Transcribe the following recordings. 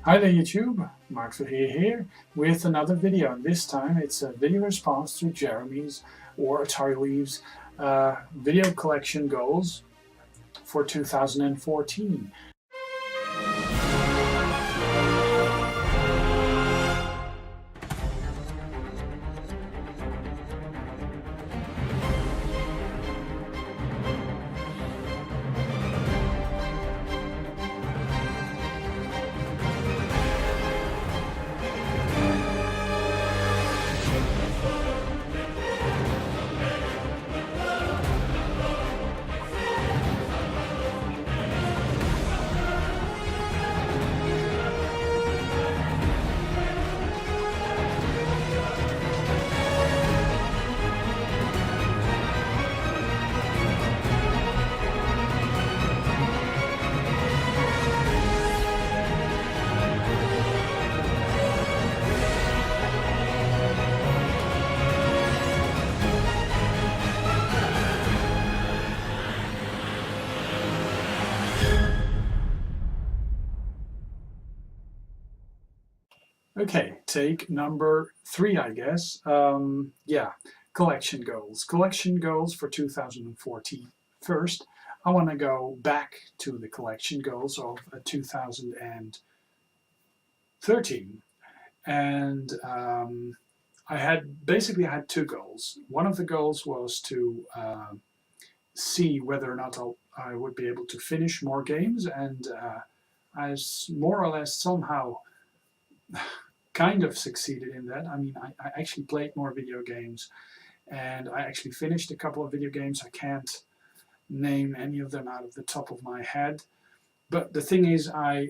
Hi there YouTube, Mark here with another video, and this time it's a video response to Jeremy's or Atarileaf's video collection goals for 2014. Okay, take number 3, I guess. Yeah, collection goals. Collection goals for 2014. First, I want to go back to the collection goals of 2013. And I had had two goals. One of the goals was to see whether or not I would be able to finish more games, and I more or less somehow kind of succeeded in that. I mean, I actually played more video games, and I actually finished a couple of video games. I can't name any of them out of the top of my head, but the thing is, I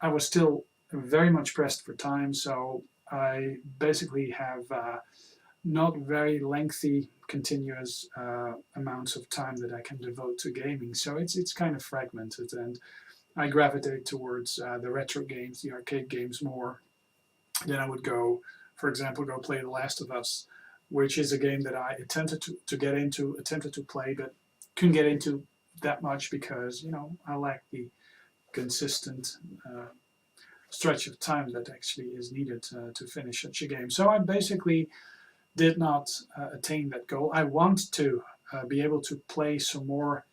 was still very much pressed for time, so I basically have not very lengthy continuous amounts of time that I can devote to gaming, so it's kind of fragmented, and I gravitate towards the retro games, the arcade games more. Then I would go, for example, go play The Last of Us, which is a game that I attempted to get into, attempted to play, but couldn't get into that much because, you know, I lack the consistent stretch of time that actually is needed to finish such a game. So I basically did not attain that goal. I want to be able to play some more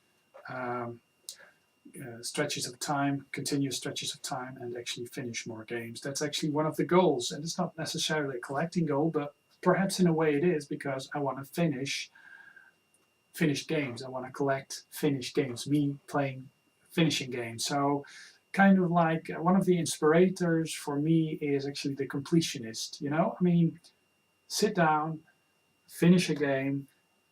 stretches of time, continuous stretches of time, and actually finish more games. That's actually one of the goals, and it's not necessarily a collecting goal, but perhaps in a way it is, because I want to finish finished games. I want to collect finished games, me playing finishing games. So kind of like one of the inspirators for me is actually the completionist, you know? I mean, sit down, finish a game,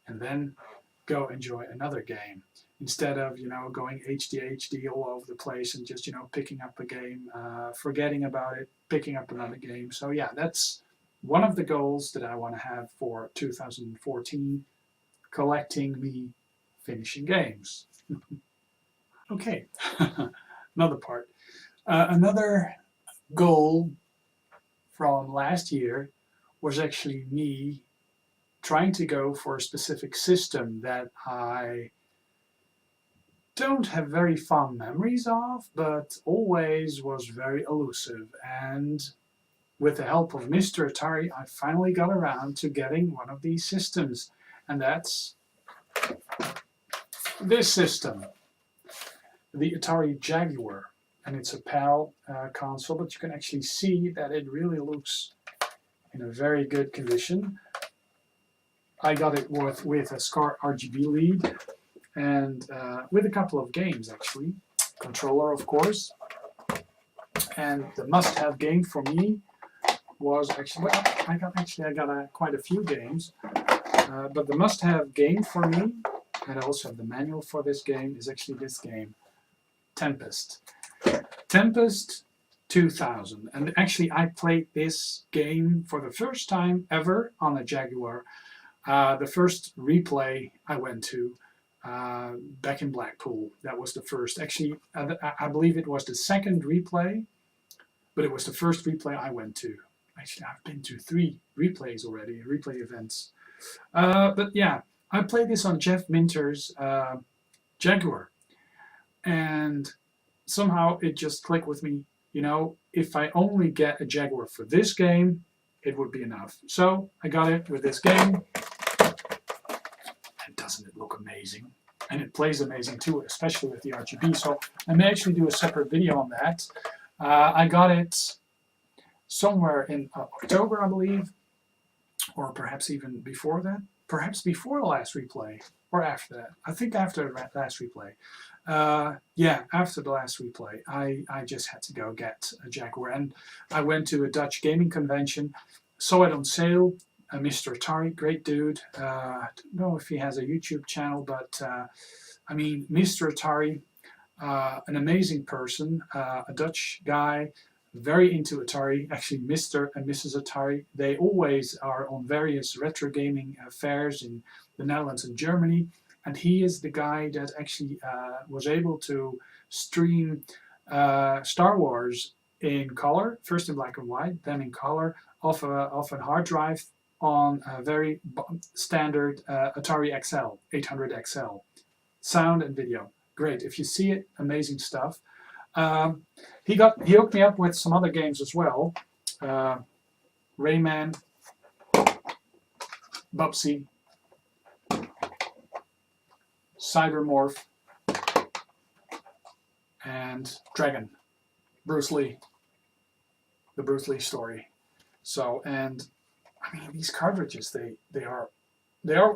and then go enjoy another game, instead of, you know, going HD all over the place and just, you know, picking up a game, forgetting about it, picking up another game. So yeah, that's one of the goals that I want to have for 2014, collecting me finishing games. Okay, another part. Another goal from last year was actually me trying to go for a specific system that I don't have very fond memories of, but always was very elusive. And with the help of Mr. Atari, I finally got around to getting one of these systems, and that's this system, the Atari Jaguar. And it's a PAL console, but you can actually see that it really looks in a very good condition. I got it with a SCAR RGB lead, and with a couple of games actually. Controller, of course. And the must-have game for me was actually, well, I got quite a few games, but the must-have game for me, and I also have the manual for this game, is actually this game, Tempest. Tempest 2000. And actually I played this game for the first time ever on a Jaguar. The first replay I went to back in Blackpool. That was the first. Actually, I believe it was the second replay, but it was the first replay I went to. Actually, I've been to 3 replays already, replay events. But yeah, I played this on Jeff Minter's Jaguar, and somehow it just clicked with me you know, if I only get a Jaguar for this game, it would be enough. So I got it with this game. And doesn't it look amazing? And it plays amazing too, especially with the RGB. So I may actually do a separate video on that. I got it somewhere in October, I believe, or perhaps even before that. Perhaps before the last replay, or after that. I think after the last replay. Yeah, after the last replay, I just had to go get a Jaguar. And I went to a Dutch gaming convention, saw it on sale. Mr Atari, great dude. I don't know if he has a YouTube channel, but I mean, Mr Atari, an amazing person, a Dutch guy, very into Atari. Actually, Mr. and Mrs. Atari, they always are on various retro gaming fairs in the Netherlands and Germany. And he is the guy that actually was able to stream Star Wars in color, first in black and white, then in color, off a hard drive on a very standard Atari XL, 800 XL. Sound and video, great. If you see it, amazing stuff. He hooked me up with some other games as well. Rayman, Bubsy, Cybermorph, and Dragon, Bruce Lee, the Bruce Lee story. So, and I mean, these cartridges, they are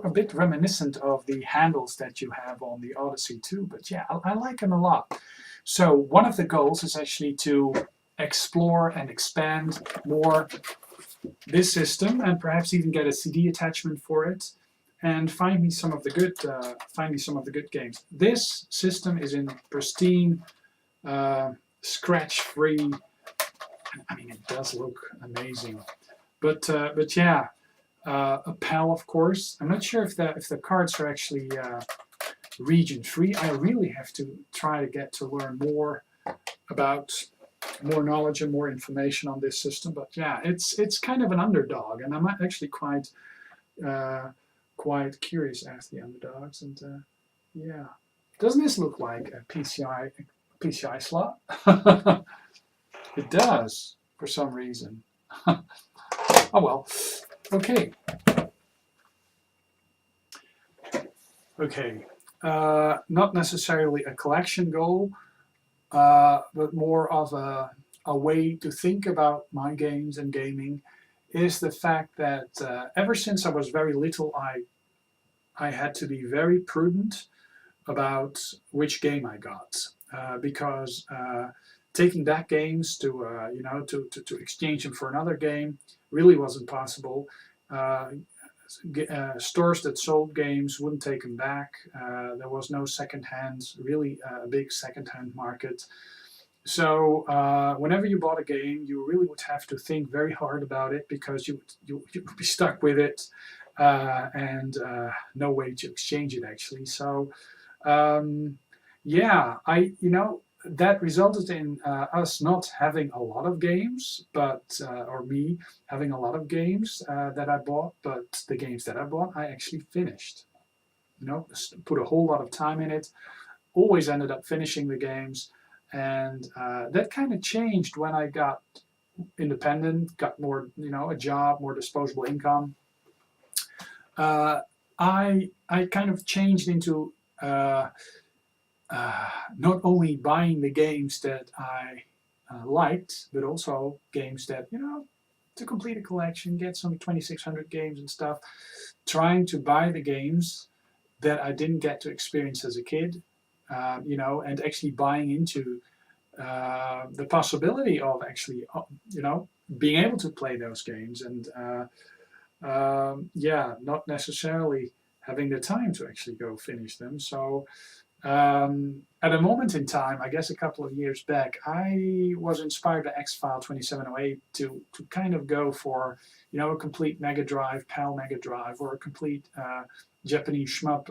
a bit reminiscent of the handles that you have on the Odyssey too, but yeah, I like them a lot. So one of the goals is actually to explore and expand more this system, and perhaps even get a CD attachment for it, and find me some of the good games. This system is in pristine, scratch-free. I mean, it does look amazing, but yeah. A PAL, of course. I'm not sure if the cards are actually region free. I really have to try to get to learn more about more knowledge and more information on this system. But yeah, it's kind of an underdog, and I'm actually quite curious as the underdogs. And yeah, doesn't this look like a PCI slot? It does for some reason. Oh well. Okay. Okay. Not necessarily a collection goal, but more of a way to think about my games and gaming is the fact that ever since I was very little, I had to be very prudent about which game I got, because taking back games to you know, to exchange them for another game really wasn't possible. Stores that sold games wouldn't take them back. There was no second-hand, really a big second-hand market. So whenever you bought a game, you really would have to think very hard about it, because you would be stuck with it, and no way to exchange it actually. So yeah, you know, that resulted in us not having a lot of games, but or me having a lot of games that I bought, but the games that I bought I actually finished. You know, put a whole lot of time in it, always ended up finishing the games, and that kind of changed when I got independent, got more, you know, a job, more disposable income. I kind of changed into not only buying the games that I liked, but also games that, you know, to complete a collection, get some 2,600 games and stuff, trying to buy the games that I didn't get to experience as a kid, you know, and actually buying into the possibility of actually, you know, being able to play those games, and yeah, not necessarily having the time to actually go finish them. So at a moment in time, I guess a couple of years back, I was inspired by X-File 2708 to kind of go for, you know, a complete Mega Drive, PAL Mega Drive, or a complete Japanese shmup,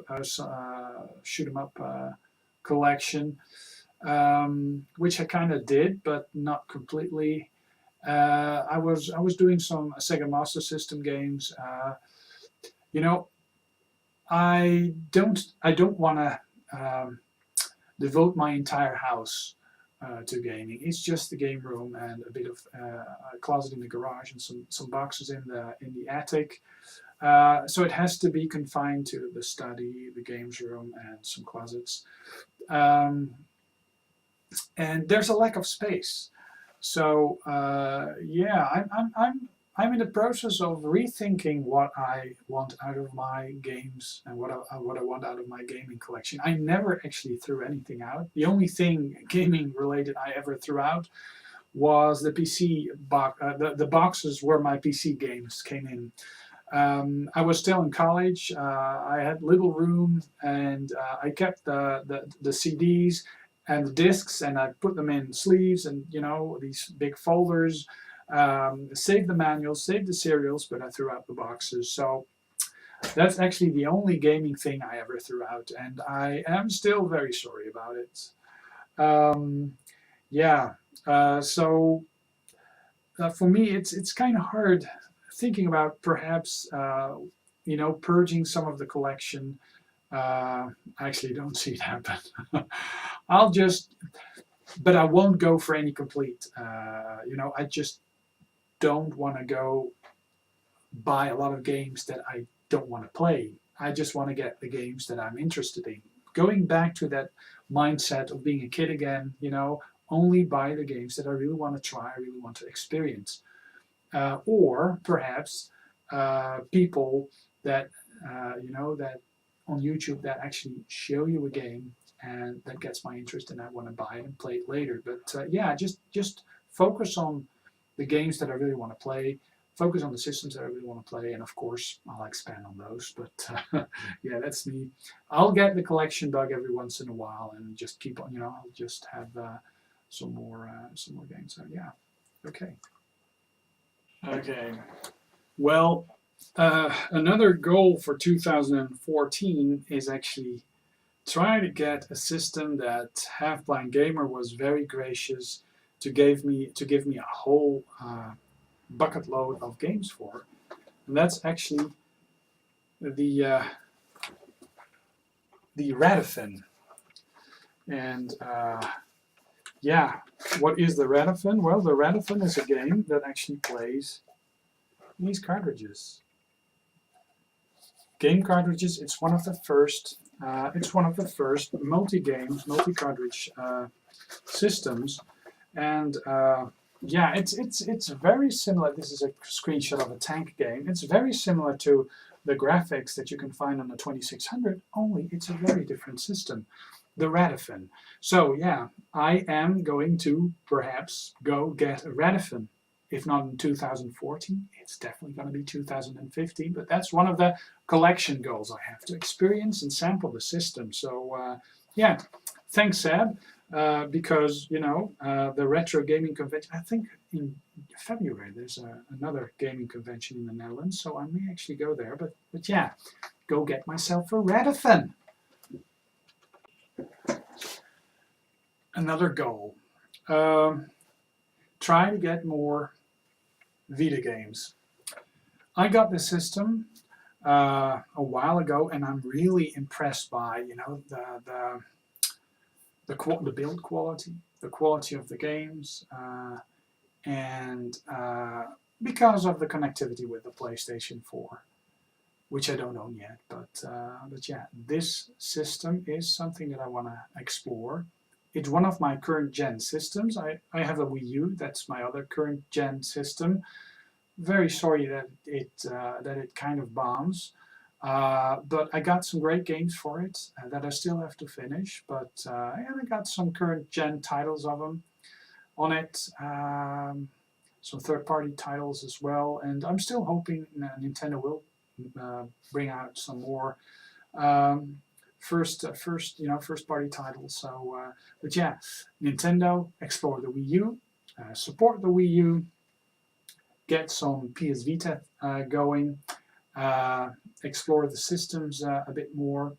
shoot 'em up collection, which I kind of did, but not completely. I was doing some Sega Master System games. You know, I don't want to devote my entire house to gaming. It's just the game room and a bit of a closet in the garage and some boxes in the attic. So it has to be confined to the study, the games room, and some closets. And there's a lack of space. So yeah, I'm in the process of rethinking what I want out of my games and what I want out of my gaming collection. I never actually threw anything out. The only thing gaming related I ever threw out was the PC box, the boxes where my PC games came in. I was still in college. I had little room, and I kept the CDs and the discs, and I put them in sleeves and these big folders. Saved the manuals, saved the serials, but I threw out the boxes. So that's actually the only gaming thing I ever threw out, and I am still very sorry about it. Yeah. So for me, it's kind of hard thinking about perhaps purging some of the collection. I actually don't see it happen. But I won't go for any complete. I just don't want to go buy a lot of games that I don't want to play. I just want to get the games that I'm interested in. Going back to that mindset of being a kid again, only buy the games that I really want to try, I really want to experience. Or perhaps people that that on YouTube that actually show you a game and that gets my interest and I want to buy it and play it later. But yeah, just focus on the games that I really want to play, focus on the systems that I really want to play, and of course I'll expand on those. But yeah, that's me. I'll get the collection bug every once in a while and just keep on. I'll just have some more games. So yeah, okay. Okay. Well, another goal for 2014 is actually try to get a system that Half Blind Gamer was very gracious to give me a whole bucket load of games for, and that's actually the Radifin. And yeah, what is the Radifin? Well, the Radifin is a game that actually plays these cartridges. Game cartridges. It's one of the first. It's one of the first multi-games, multi-cartridge systems, and yeah, it's very similar. This is a screenshot of a tank game. It's very similar to the graphics that you can find on the 2600. Only it's a very different system, the Radifin. So yeah, I am going to perhaps go get a Radifin. If not in 2014, it's definitely going to be 2015. But that's one of the collection goals I have, to experience and sample the system. So yeah, thanks, Seb, because the retro gaming convention. I think in February there's another gaming convention in the Netherlands, so I may actually go there. But yeah, go get myself a Radifin. Another goal. Try to get more Vita games. I got this system a while ago, and I'm really impressed by the build quality, the quality of the games, and because of the connectivity with the PlayStation 4, which I don't own yet. But yeah, this system is something that I want to explore. It's one of my current gen systems. I have a Wii U. That's my other current gen system. Very sorry that it kind of bombs, but I got some great games for it that I still have to finish. But I got some current gen titles of them on it, some third-party titles as well, and I'm still hoping Nintendo will bring out some more first-party titles. So, but yeah, Nintendo, explore the Wii U, support the Wii U. Get some PS Vita going, explore the systems a bit more,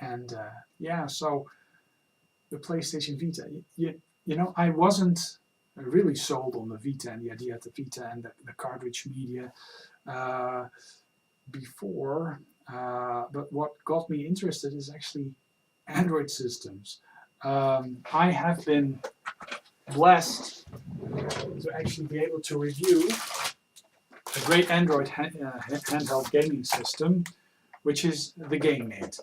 and yeah, so the PlayStation Vita, I wasn't really sold on the Vita and the idea of the Vita and the cartridge media before, but what got me interested is actually Android systems. I have been blessed to actually be able to review a great Android handheld gaming system, which is the GameMate.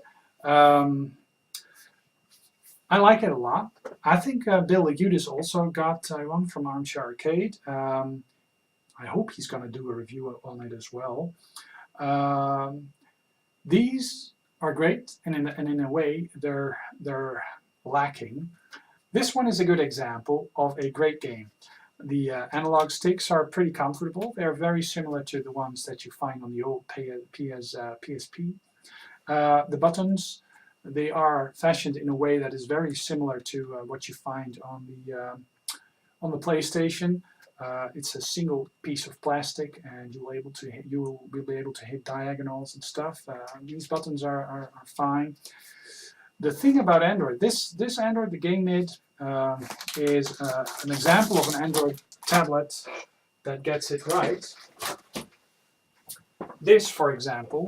I like it a lot. I think Bill Legudis also got one from Armchair Arcade. I hope he's going to do a review on it as well. These are great, and in a way they're lacking. This one is a good example of a great game. The analog sticks are pretty comfortable. They're very similar to the ones that you find on the old PSP. The buttons, they are fashioned in a way that is very similar to what you find on the PlayStation. It's a single piece of plastic, and you will be able to hit diagonals and stuff. These buttons are fine. The thing about Android, this Android, the GameMate, is an example of an Android tablet that gets it right. This, for example,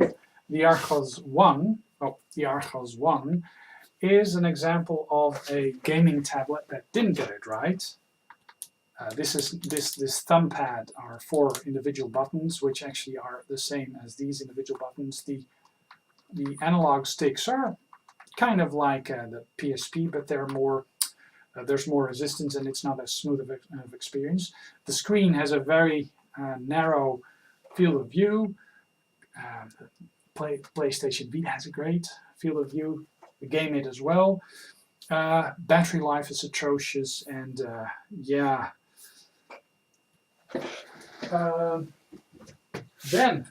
the Archos 1, is an example of a gaming tablet that didn't get it right. This thumb pad are 4 individual buttons, which actually are the same as these individual buttons. The analog sticks are kind of like the PSP, but they're more there's more resistance, and it's not as smooth of experience. The screen has a very narrow field of view. PlayStation Vita has a great field of view. The GameMate as well. Battery life is atrocious, and yeah. Then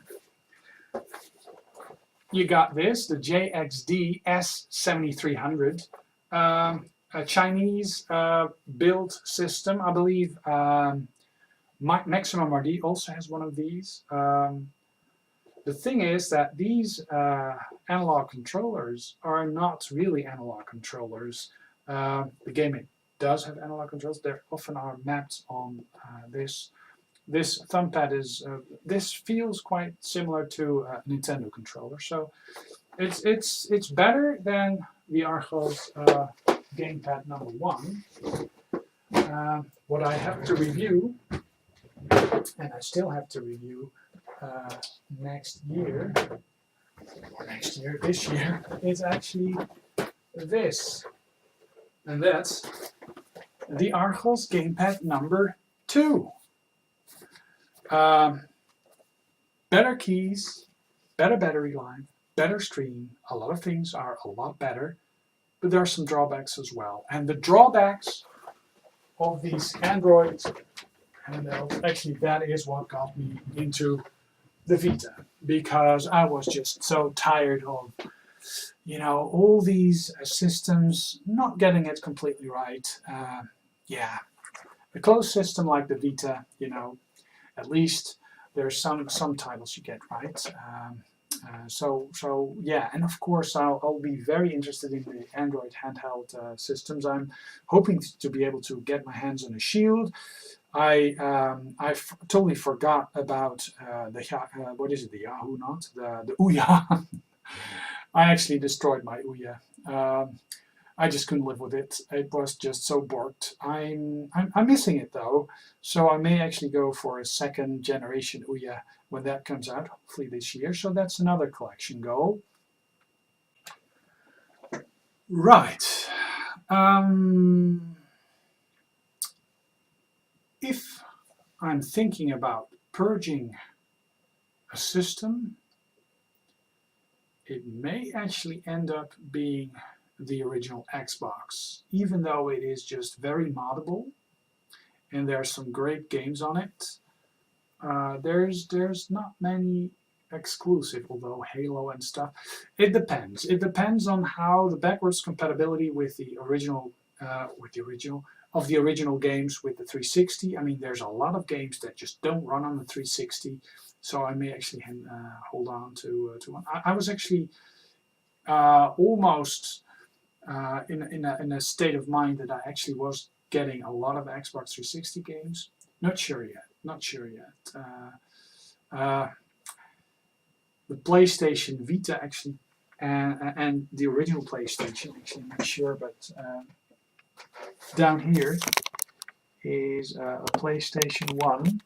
you got this, the JXD S7300, a Chinese build system. I believe Maximum RD also has one of these. The thing is that these analog controllers are not really analog controllers. The GameMate does have analog controls. They often are mapped on this. This thumb pad is. This feels quite similar to a Nintendo controller, so it's better than the Archos gamepad number 1. What I have to review, and I still have to review this year, is actually this, and that's the Archos gamepad number 2. Better keys, better battery life, better screen. A lot of things are a lot better, but there are some drawbacks as well. And the drawbacks of these Android handhelds, actually that is what got me into the Vita, because I was just so tired of, all these systems not getting it completely right. Yeah, a closed system like the Vita, at least there's some titles you get right. So yeah, and of course I'll be very interested in the Android handheld systems. I'm hoping to be able to get my hands on a Shield. I totally forgot about what is it? The Yahoo, not the Ouya. I actually destroyed my Ouya. I just couldn't live with it. It was just so borked. I'm missing it though, so I may actually go for a 2nd generation Ouya when that comes out, hopefully this year. So that's another collection goal. Right. If I'm thinking about purging a system, it may actually end up being the original Xbox, even though it is just very moddable and there are some great games on it. There's not many exclusive, although Halo and stuff. It depends. It depends on how the backwards compatibility with the original games with the 360. I mean, there's a lot of games that just don't run on the 360, so I may actually hold on to one. I was actually almost in a state of mind that I actually was getting a lot of Xbox 360 games. Not sure yet. The PlayStation Vita actually, and the original PlayStation, actually, I'm not sure, but down here is a PlayStation 1,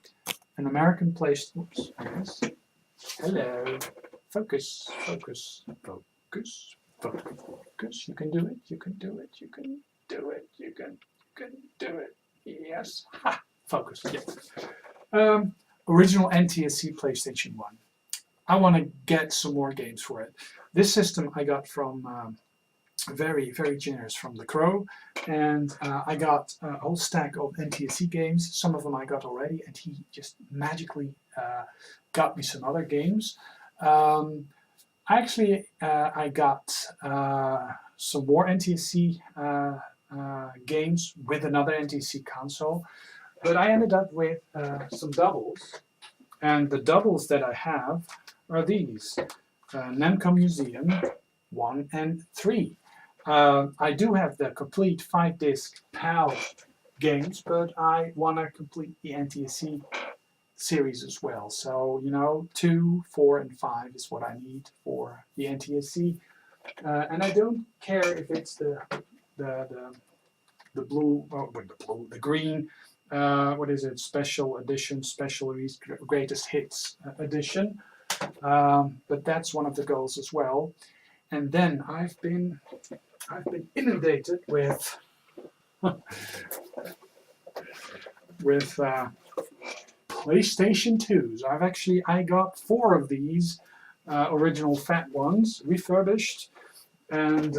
an American PlayStation. Oops, yes. Hello. Focus, focus, focus, focus. You can do it, you can do it, you can do it, you can do it. Yes. Ha! Focus, yeah. Original NTSC PlayStation 1. I want to get some more games for it. This system I got from very, very generous from the Crow, and I got a whole stack of NTSC games. Some of them I got already, and he just magically got me some other games. Actually, I got some more NTSC games with another NTSC console, but I ended up with some doubles, and the doubles that I have are these: Namco Museum 1 and 3. I do have the complete 5-disc PAL games, but I want to complete the NTSC series as well. So, you know, 2, 4, and 5 is what I need for the NTSC. And I don't care if it's the blue, oh, the green, what is it, special edition, special greatest hits edition. But that's one of the goals as well. And then I've been inundated with PlayStation 2s. I got 4 of these original fat ones refurbished, and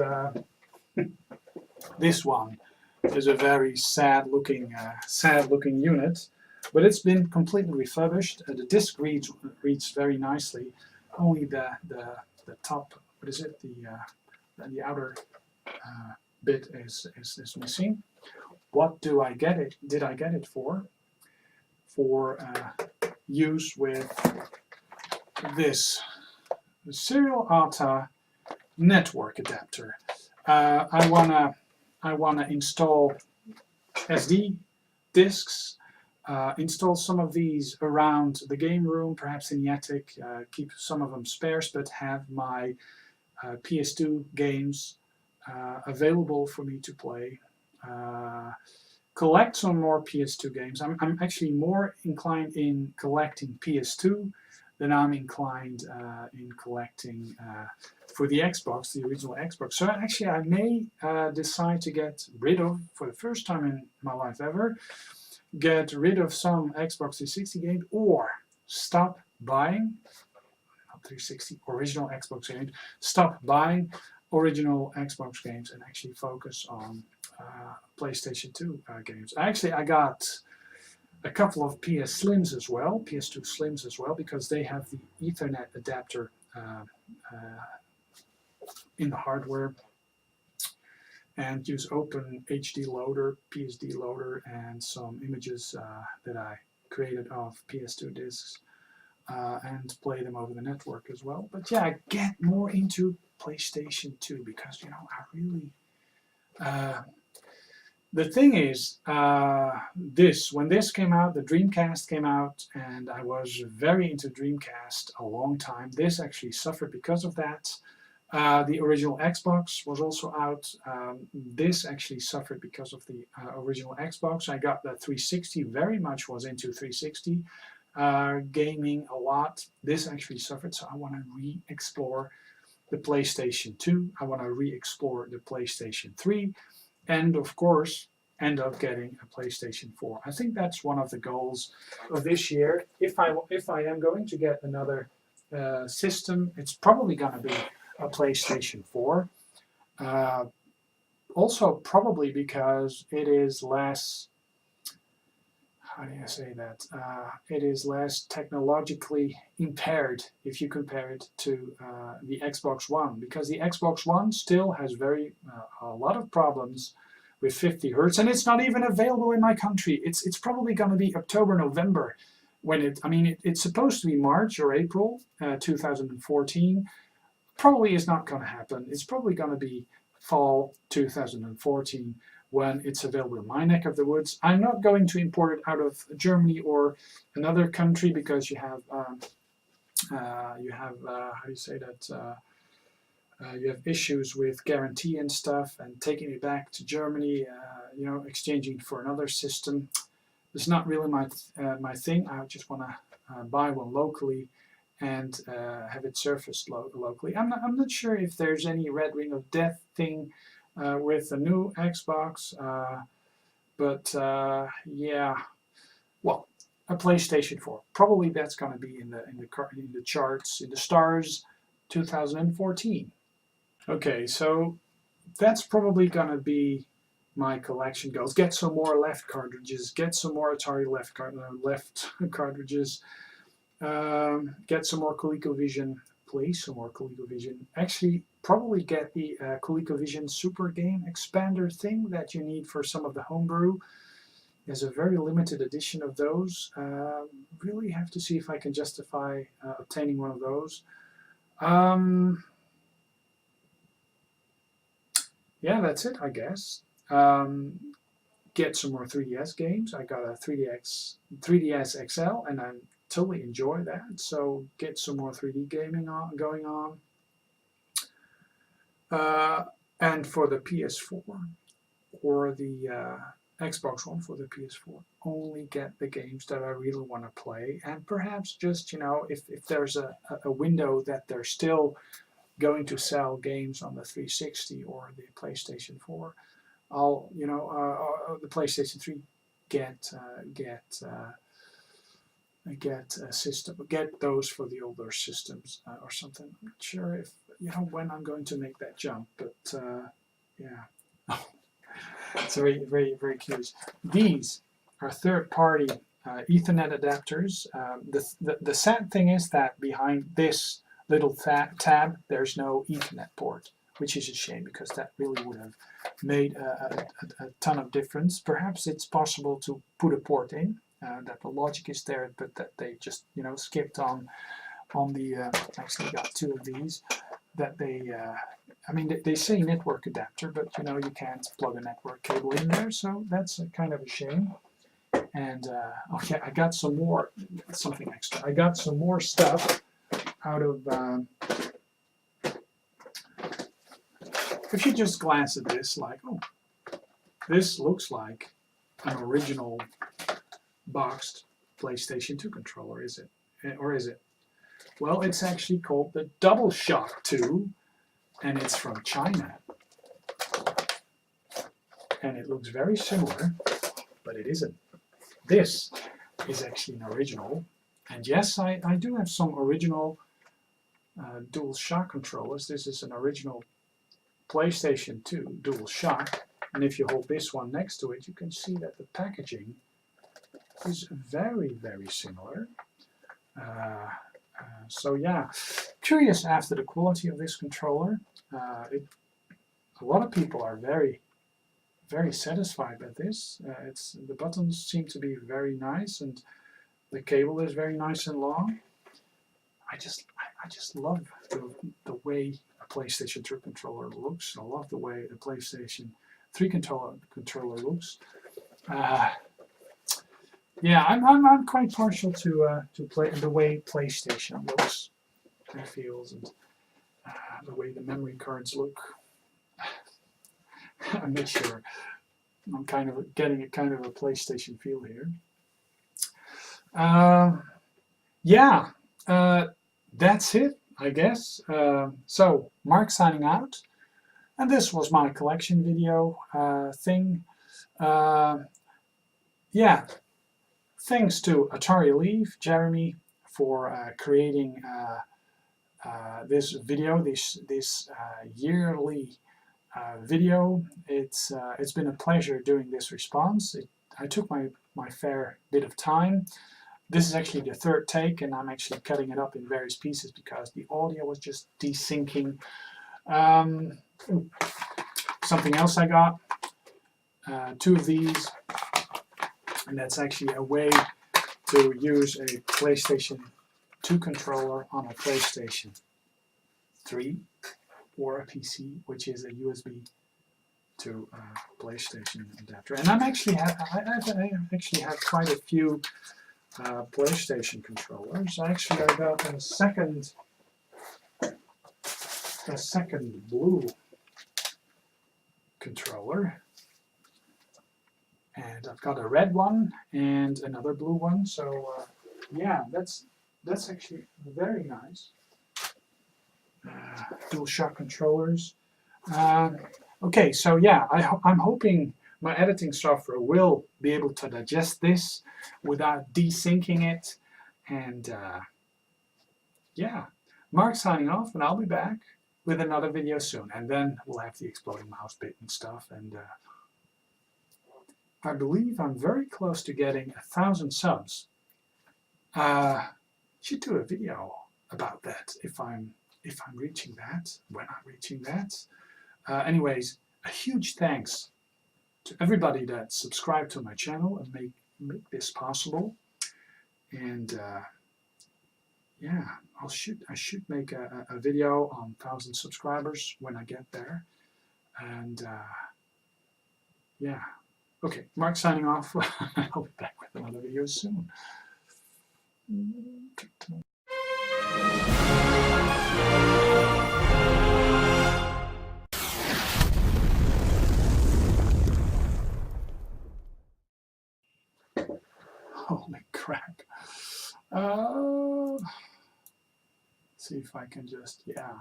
this one is a very sad looking unit, but it's been completely refurbished. The disc reads very nicely. Only the top, what is it, the outer bit is missing. What did I get it for? For use with this serial ATA network adapter. I wanna install SD disks, install some of these around the game room, perhaps in the attic, keep some of them spares, but have my PS2 games available for me to play. Collect some more PS2 games. I'm actually more inclined in collecting PS2 than I'm inclined in collecting for the Xbox, the original Xbox. So actually I may decide to get rid of, for the first time in my life ever, get rid of some Xbox 360 games, or stop buying, not 360, original Xbox games, stop buying original Xbox games and actually focus on PlayStation 2 games. Actually, I got a couple of PS Slims as well, PS2 Slims as well, because they have the Ethernet adapter in the hardware, and use Open HD Loader, PSD Loader, and some images that I created of PS2 discs, and play them over the network as well. But yeah, I get more into PlayStation 2 because, you know, I really... the thing is, when this came out, the Dreamcast came out, and I was very into Dreamcast a long time. This actually suffered because of that. The original Xbox was also out. This actually suffered because of the original Xbox. I got the 360, very much was into 360 gaming a lot. This actually suffered, so I want to re-explore the PlayStation 2. I want to re-explore the PlayStation 3. And of course, end up getting a PlayStation 4. I think that's one of the goals of this year. If I am going to get another system, it's probably going to be a PlayStation 4. Also, probably because it is less, how do you say that? It is less technologically impaired if you compare it to the Xbox One, because the Xbox One still has a lot of problems with 50 Hertz, and it's not even available in my country. It's probably going to be October, November when it's supposed to be March or April 2014. Probably is not going to happen. It's probably going to be fall 2014 when it's available in my neck of the woods. I'm not going to import it out of Germany or another country, because you have how do you say that? You have issues with guarantee and stuff, and taking it back to Germany you know, exchanging for another system is not really my thing. I just want to buy one locally and have it surfaced locally. I'm not sure if there's any Red Ring of Death thing with the new Xbox, but yeah, well, a PlayStation 4. Probably that's going to be in the charts, in the stars, 2014. Okay, so that's probably going to be my collection goals. Get some more left cartridges. Get some more Atari left cartridges. Get some more ColecoVision. Please, some more ColecoVision. Actually, probably get the ColecoVision Super Game Expander thing that you need for some of the homebrew. There's a very limited edition of those. Really have to see if I can justify obtaining one of those. Yeah, that's it, I guess. Get some more 3DS games. I got a 3DS XL, and I totally enjoy that. So get some more 3D gaming going on. And for the PS4 or the Xbox One for the PS4, only get the games that I really want to play, and perhaps just, you know, if there's a window that they're still going to sell games on the 360 or the PlayStation 4, I'll, you know, the PlayStation 3 get a system, get those for the older systems or something. I'm not sure if, you know, when I'm going to make that jump, but yeah. It's very, very, very curious. These are third-party Ethernet adapters. The sad thing is that behind this little tab, there's no Ethernet port, which is a shame because that really would have made a ton of difference. Perhaps it's possible to put a port in, that the logic is there, but that they just, you know, skipped on the. Actually, got two of these. That they, I mean, they say network adapter, but you know, you can't plug a network cable in there, so that's kind of a shame. And okay, I got some more, something extra. I got some more stuff out of. If you just glance at this, like, oh, this looks like an original boxed PlayStation 2 controller, is it? Or is it? Well, it's actually called the Double Shock 2, and it's from China. And it looks very similar, but it isn't. This is actually an original. And yes, I do have some original Dual Shock controllers. This is an original PlayStation 2 Dual Shock. And if you hold this one next to it, you can see that the packaging is very, very similar. So yeah, curious after the quality of this controller. A lot of people are very, very satisfied with this. The buttons seem to be very nice, and the cable is very nice and long. I just love the way a PlayStation 2 controller looks. I love the way the PlayStation 3 controller looks. Yeah, I'm quite partial to the way PlayStation looks and feels, and the way the memory cards look. I'm not sure. I'm kind of getting a kind of a PlayStation feel here. Yeah, that's it, I guess. So, Mark signing out, and this was my collection video thing. Yeah. Thanks to Atarileaf, Jeremy, for creating this video, this yearly video. It's been a pleasure doing this response. I took my fair bit of time. This is actually the third take, and I'm actually cutting it up in various pieces because the audio was just desyncing. Something else I got, two of these. And that's actually a way to use a PlayStation 2 controller on a PlayStation 3 or a PC, which is a USB to PlayStation adapter. And I actually have quite a few PlayStation controllers. Actually, I got a second blue controller. And I've got a red one and another blue one. So yeah, that's actually very nice. DualShock controllers. Okay, so yeah, I'm hoping my editing software will be able to digest this without desyncing it. And yeah, Mark signing off, and I'll be back with another video soon. And then we'll have the exploding mouse bit and stuff. And I believe I'm very close to getting 1,000 subs. Should do a video about that if I'm reaching that, when I'm reaching that. Anyways, a huge thanks to everybody that subscribed to my channel and make this possible. And yeah, I should make a video on 1,000 subscribers when I get there. And yeah, okay, Mark signing off. I'll be back with another video soon. Holy crap. See if I can just, yeah.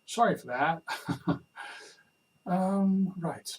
Sorry for that. Right.